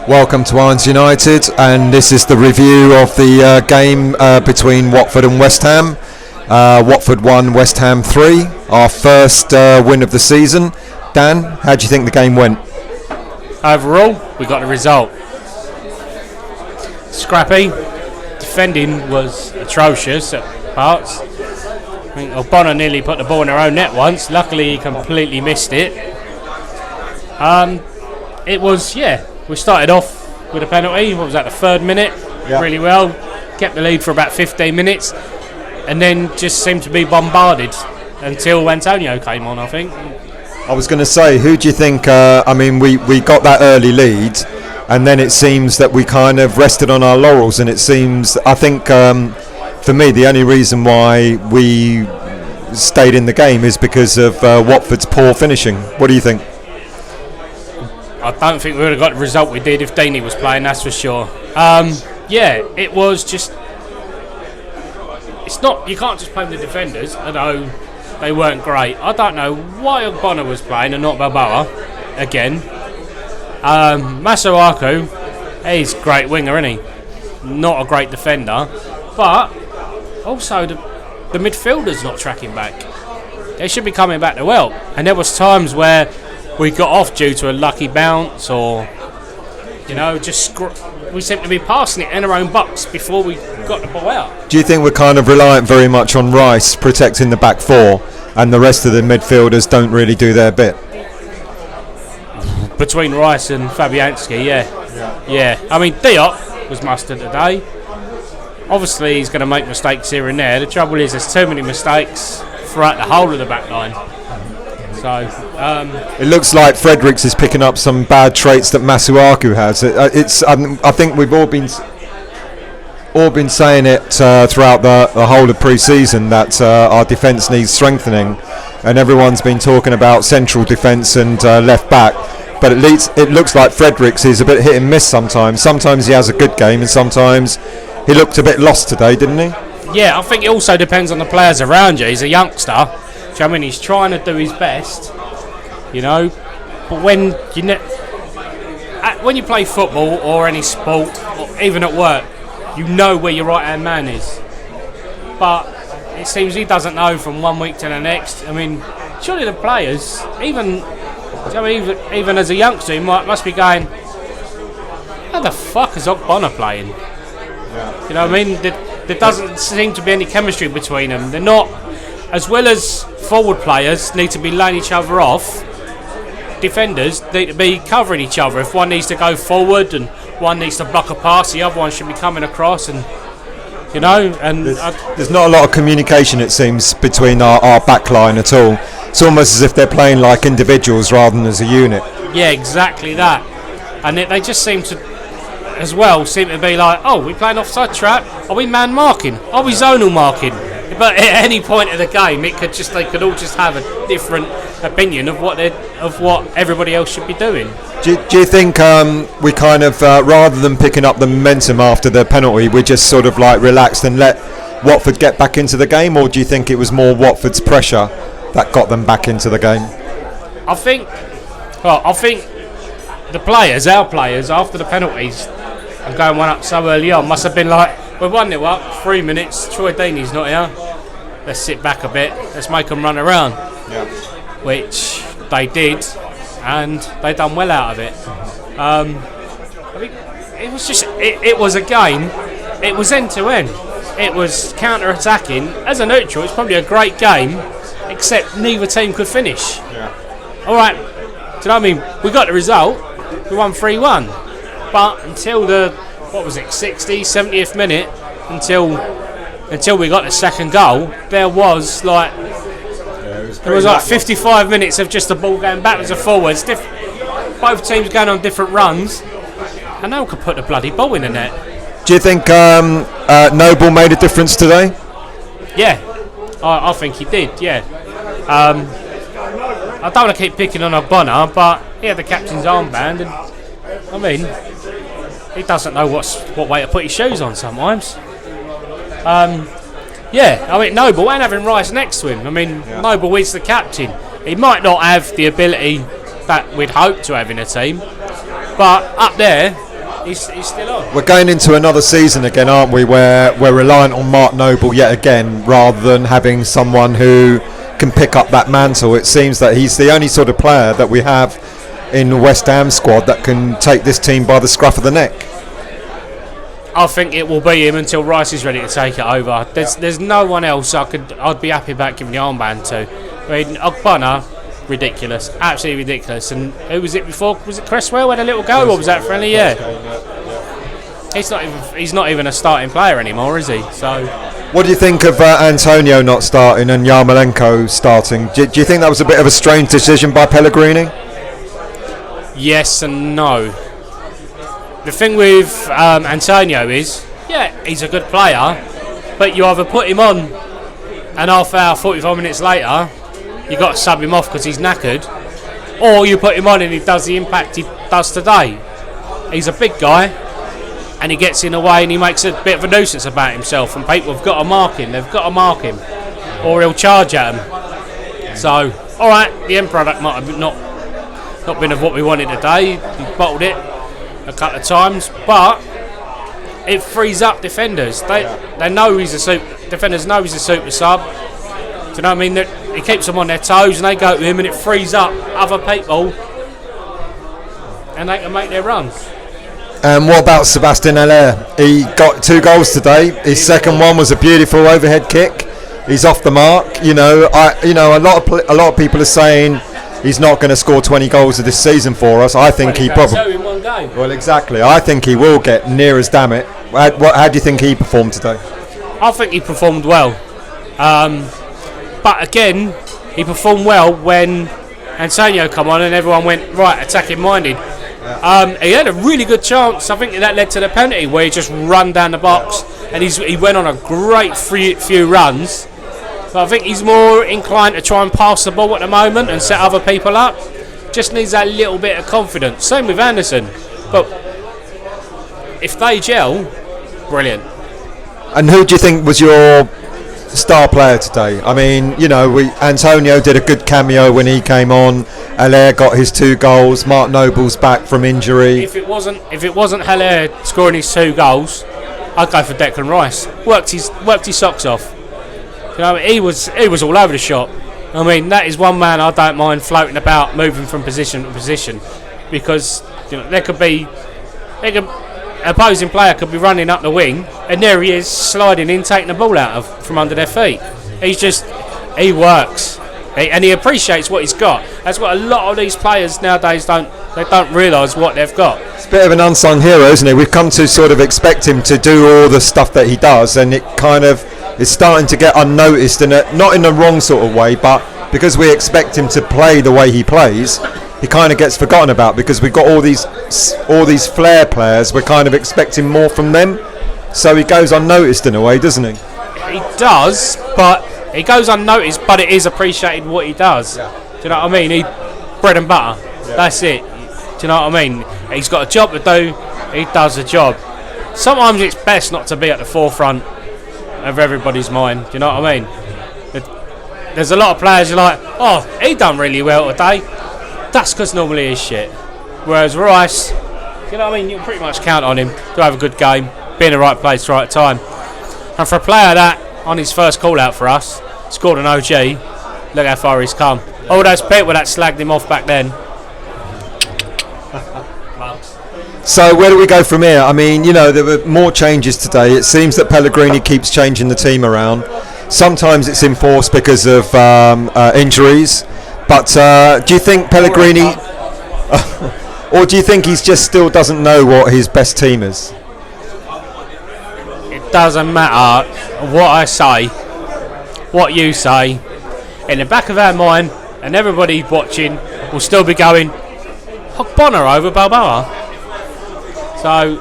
Welcome to Irons United, and this is the review of the game between Watford and West Ham. Watford 1, West Ham 3, our first win of the season. Dan, how do you think the game went? Overall, we got the result. Scrappy. Defending was atrocious at parts. I think O'Connor nearly put the ball in her own net once. Luckily, he completely missed it. It was, we started off with a penalty. What was that, the third minute? Yep. Really well. Kept the lead for about 15 minutes. And then just seemed to be bombarded until Antonio came on, I think. I was going to say, who do you think, we got that early lead, and then it seems that we kind of rested on our laurels, and it seems, I think, for me, the only reason why we stayed in the game is because of Watford's poor finishing. What do you think? I don't think we would have got the result we did if Deeney was playing, that's for sure. It was just... It's not... You can't just blame the defenders, although they weren't great. I don't know why O'Connor was playing and not Balboa again. Masuaku, he's a great winger, isn't he? Not a great defender. But also the midfielder's not tracking back. They should be coming back to help. And there was times where we got off due to a lucky bounce, or we seem to be passing it in our own box before we got the ball out. Do you think we're kind of reliant very much on Rice protecting the back four, and the rest of the midfielders don't really do their bit? Between Rice and Fabianski, yeah. I mean, Diop was mustered today. Obviously, he's going to make mistakes here and there. The trouble is, there's too many mistakes throughout the whole of the back line. So, it looks like Fredericks is picking up some bad traits that Masuaku has. I think we've all been saying it throughout the whole of pre-season that our defence needs strengthening, and everyone's been talking about central defence and left back. But at least it looks like Fredericks is a bit hit and miss sometimes. Sometimes he has a good game, and sometimes he looked a bit lost today, didn't he? Yeah, I think it also depends on the players around you. He's a youngster. I mean, he's trying to do his best, but when you play football or any sport, or even at work, you know where your right-hand man is. But it seems he doesn't know from one week to the next. I mean, surely the players, even as a youngster, he must be going, how the fuck is O'Connor playing? Yeah. You know what I mean? There doesn't seem to be any chemistry between them. They're not... As well as forward players need to be laying each other off, defenders need to be covering each other. If one needs to go forward and one needs to block a pass, the other one should be coming across, and there's not a lot of communication, it seems, between our back line at all. It's almost as if they're playing like individuals rather than as a unit. Yeah, exactly that. And they just seem to be like, oh, we're playing offside trap, are we man marking, are we zonal marking? But at any point of the game, they could all just have a different opinion of what everybody else should be doing. Do you think we kind of, rather than picking up the momentum after the penalty, we just sort of like relaxed and let Watford get back into the game, or do you think it was more Watford's pressure that got them back into the game? I think the players, our players, after the penalties and going one up so early on, must have been like, we're 1-0 up, 3 minutes, Troy Deeney's not here, let's sit back a bit, let's make them run around. Yeah. Which they did, and they done well out of it. I mean, it was a game, it was end to end, it was counter-attacking. As a neutral, it's probably a great game, except neither team could finish. Yeah. Alright, do you know what I mean? We got the result, we won 3-1, but until the 60th, 70th minute, until we got the second goal, there was like 55 minutes of just the ball going backwards and forwards, both teams going on different runs, and no one could put the bloody ball in the net. Do you think Noble made a difference today? Yeah, I think he did, yeah. I don't want to keep picking on O'Connor, but he had the captain's armband, and I mean, he doesn't know what way to put his shoes on sometimes. Noble and having Rice next to him. I mean, Noble is the captain. He might not have the ability that we'd hope to have in a team, but up there, he's still on. We're going into another season again, aren't we, where we're reliant on Mark Noble yet again, rather than having someone who can pick up that mantle. It seems that he's the only sort of player that we have in the West Ham squad that can take this team by the scruff of the neck. I think it will be him until Rice is ready to take it over. There's no one else I'd be happy about giving the armband to. I mean, Ogbonna, ridiculous, absolutely ridiculous. And who was it before? Was it Cresswell had a little go, or was that friendly? Yeah. He's not even a starting player anymore, is he? So. What do you think of Antonio not starting and Yarmolenko starting? Do you think that was a bit of a strange decision by Pellegrini? Yes and no. The thing with Antonio is, he's a good player, but you either put him on an half hour, 45 minutes later, you've got to sub him off because he's knackered, or you put him on and he does the impact he does today. He's a big guy, and he gets in the way and he makes a bit of a nuisance about himself, and people have got to mark him. They've got to mark him, or he'll charge at him. So, all right, the end product might have not been of what we wanted today. He bottled it a couple of times, but it frees up defenders. They know he's a defenders know he's a super sub. Do you know what I mean? He keeps them on their toes, and they go to him, and it frees up other people, and they can make their runs. And what about Sebastian Haller? He got 2 goals today. His second one was a beautiful overhead kick. He's off the mark. A lot of people are saying he's not going to score 20 goals this season for us. I think he probably. In one game. Well, exactly. I think he will get near as damn it. How do you think he performed today? I think he performed well. But again, he performed well when Antonio come on and everyone went, right, attacking minded. He had a really good chance. I think that led to the penalty where he just run down the box, and he went on a great few runs. But I think he's more inclined to try and pass the ball at the moment and set other people up. Just needs that little bit of confidence. Same with Anderson. But if they gel, brilliant. And who do you think was your star player today? I mean, Antonio did a good cameo when he came on. Haller got his 2 goals. Mark Noble's back from injury. If it wasn't Haller scoring his 2 goals, I'd go for Declan Rice. Worked his socks off. He was all over the shop. I mean, that is one man I don't mind floating about, moving from position to position, because an opposing player could be running up the wing, and there he is sliding in, taking the ball out from under their feet. He works, and he appreciates what he's got. That's what a lot of these players nowadays don't realise what they've got. It's a bit of an unsung hero, isn't it? We've come to sort of expect him to do all the stuff that he does, and it kind of is starting to get unnoticed, not in the wrong sort of way, but because we expect him to play the way he plays, he kind of gets forgotten about, because we've got all these flair players. We're kind of expecting more from them, so he goes unnoticed in a way, doesn't he? He does, but he goes unnoticed, but it is appreciated what he does. Yeah. Do you know what I mean? Bread and butter. Yeah. That's it. Do you know what I mean? He's got a job to do. He does the job. Sometimes it's best not to be at the forefront of everybody's mind. Do you know what I mean? There's a lot of players you're like, oh, he done really well today. That's because normally he's shit. Whereas Rice, you know what I mean, you can pretty much count on him to have a good game, be in the right place, right time. And for a player that, on his first call out for us, scored an OG, look how far he's come. All those people that slagged him off back then. So where do we go from here? I mean, there were more changes today. It seems that Pellegrini keeps changing the team around. Sometimes it's enforced because of injuries. But do you think Pellegrini, or do you think he's just still doesn't know what his best team is? It doesn't matter what I say, what you say. In the back of our mind, and everybody watching will still be going, Bonner over Balboa. So,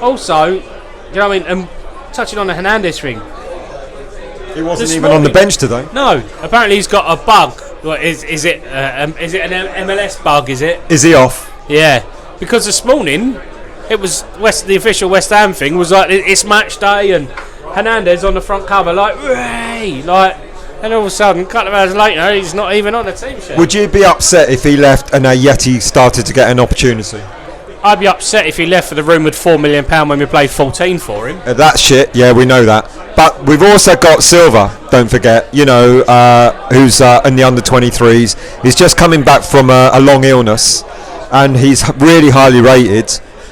also, you know what I mean? Touching on the Hernandez thing. He wasn't even on the bench today. No, apparently he's got a bug. Is it an MLS bug? Is it? Is he off? Yeah, because this morning it was the official West Ham thing was like it's match day and Hernandez on the front cover and all of a sudden, a couple of hours later, he's not even on the team sheet. Would you be upset if he left and Ayeti started to get an opportunity? I'd be upset if he left for the room with £4 million when we played 14 for him. That shit, yeah, we know that. But we've also got Silva, don't forget, you know, who's in the under-23s. He's just coming back from a long illness, and he's really highly rated.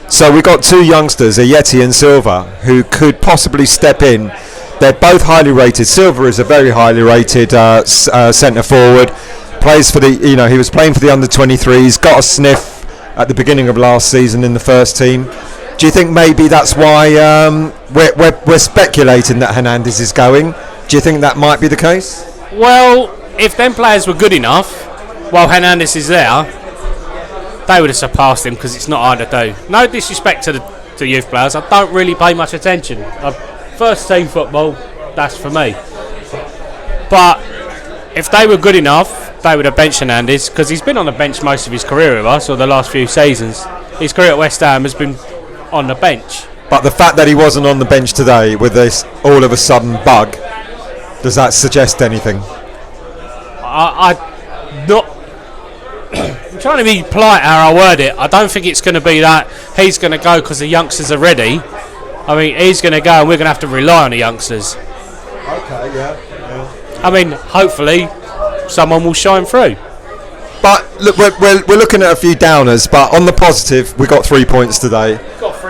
So we've got two youngsters, Yeti and Silva, who could possibly step in. They're both highly rated. Silva is a very highly rated centre forward. Plays for the, you know, he was playing for the under-23s, got a sniff at the beginning of last season in the first team. Do you think maybe that's why we're speculating that Hernandez is going? Do you think that might be the case? Well, if them players were good enough while Hernandez is there, they would have surpassed him, because it's not hard to do. No disrespect to youth players, I don't really pay much attention. First team football, that's for me. But if they were good enough, they would have benched Hernandez, because he's been on the bench most of his career with us, or the last few seasons. His career at West Ham has been on the bench. But the fact that he wasn't on the bench today with this all of a sudden bug, does that suggest anything? I'm trying to be polite how I word it. I don't think it's going to be that he's going to go because the youngsters are ready. I mean, he's going to go and we're going to have to rely on the youngsters. Okay, yeah. I mean, hopefully someone will shine through. But look, we're looking at a few downers, but on the positive, we got 3 points today.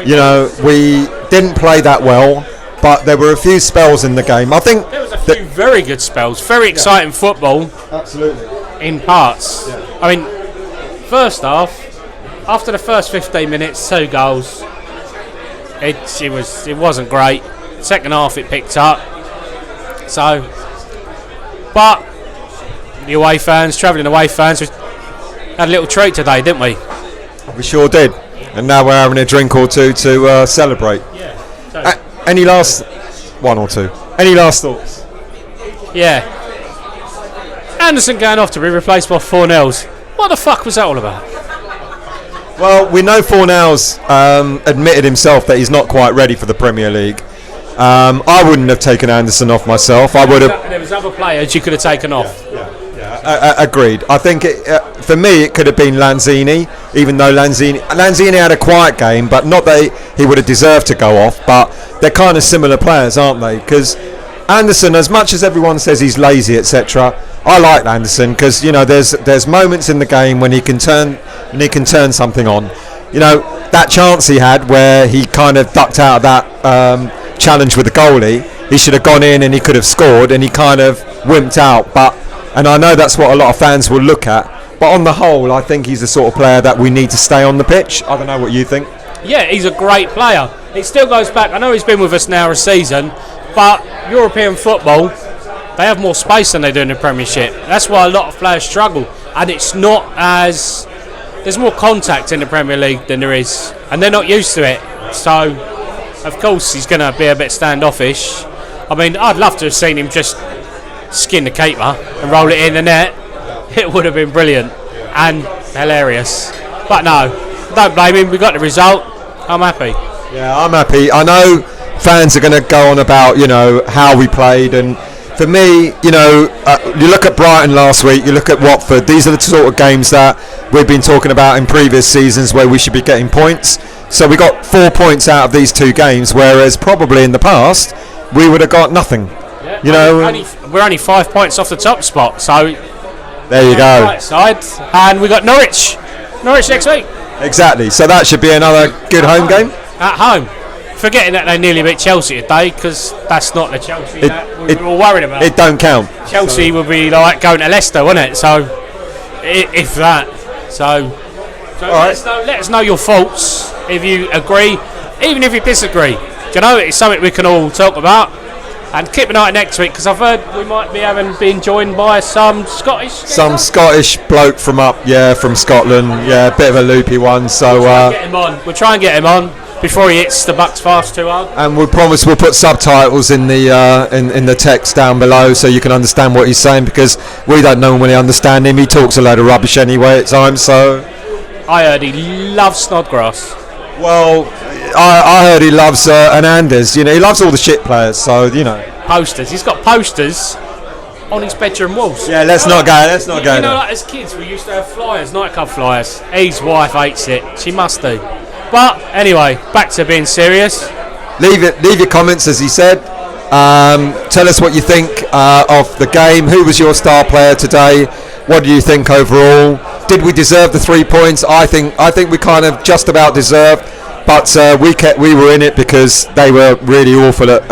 You know, we didn't play that well, but there were a few spells in the game. I think there was a few very good spells, very exciting football. Absolutely. In parts. Yeah. I mean, first half, after the first 15 minutes, 2 goals. It wasn't great. Second half, it picked up. So, but the away fans, travelling away fans, we had a little treat today, didn't we? We sure did. And now we're having a drink or two to celebrate. Yeah. Any last one or two? Any last thoughts? Yeah. Anderson going off to be replaced by Fornells. What the fuck was that all about? Well, we know Fornells admitted himself that he's not quite ready for the Premier League. I wouldn't have taken Anderson off myself. I would have. There was other players you could have taken off. Agreed. I think for me it could have been Lanzini, even though Lanzini had a quiet game, but not that he would have deserved to go off. But they're kind of similar players, aren't they? Because Anderson, as much as everyone says he's lazy, etc., I like Anderson because, you know, there's moments in the game when he can turn something on. You know, that chance he had where he kind of ducked out of that challenge with the goalie, he should have gone in and he could have scored, and he kind of wimped out. And I know that's what a lot of fans will look at, but on the whole, I think he's the sort of player that we need to stay on the pitch. I don't know what you think. Yeah, he's a great player. It still goes back. I know he's been with us now a season, but European football, they have more space than they do in the Premiership. That's why a lot of players struggle, and it's not as... There's more contact in the Premier League than there is, and they're not used to it. So, of course, he's going to be a bit standoffish. I mean, I'd love to have seen him just skin the keeper and roll it in the net. It would have been brilliant and hilarious. But no, don't blame him. We got the result. I'm happy. Yeah, I'm happy. I know fans are going to go on about, you know, how we played, and for me, you know, you look at Brighton last week, you look at Watford, these are the sort of games that we've been talking about in previous seasons where we should be getting points. So we got 4 points out of these 2 games, whereas probably in the past we would have got nothing. Yeah, you know, we're only 5 points off the top spot, so there you go. Right side, and we got Norwich next week. Exactly. So that should be another good home game at home. Forgetting that they nearly beat Chelsea today, because that's not the Chelsea that we were all worried about. It don't count. Chelsea would be like going to Leicester, wouldn't it? So, if that. So right. Let us know your thoughts, if you agree, even if you disagree. Do you know, it's something we can all talk about. And keep an eye next week, because I've heard we might be being joined by some Scottish. Some Scottish bloke from Scotland. Yeah, a bit of a loopy one. So we'll try and get him on before he hits the Bucks fast too hard. And we promise we'll put subtitles in the in the text down below so you can understand what he's saying, because we don't normally understand him. He talks a load of rubbish anyway at times. So I heard he loves Snodgrass. Well, I heard he loves Hernandez. You know, he loves all the shit players. So, you know, posters. He's got posters on his bedroom walls. Yeah, let's not go. You know, like as kids, we used to have flyers, nightclub flyers. His wife hates it. She must do. But anyway, back to being serious. Leave your comments, as he said. Tell us what you think of the game. Who was your star player today? What do you think overall? Did we deserve the 3 points? I think we kind of just about deserved, but we were in it because they were really awful at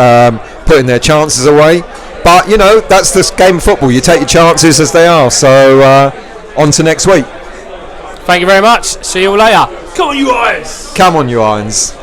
putting their chances away. But you know, that's this game of football. You take your chances as they are. So on to next week. Thank you very much. See you all later. Come on, you Irons! Come on, you Irons!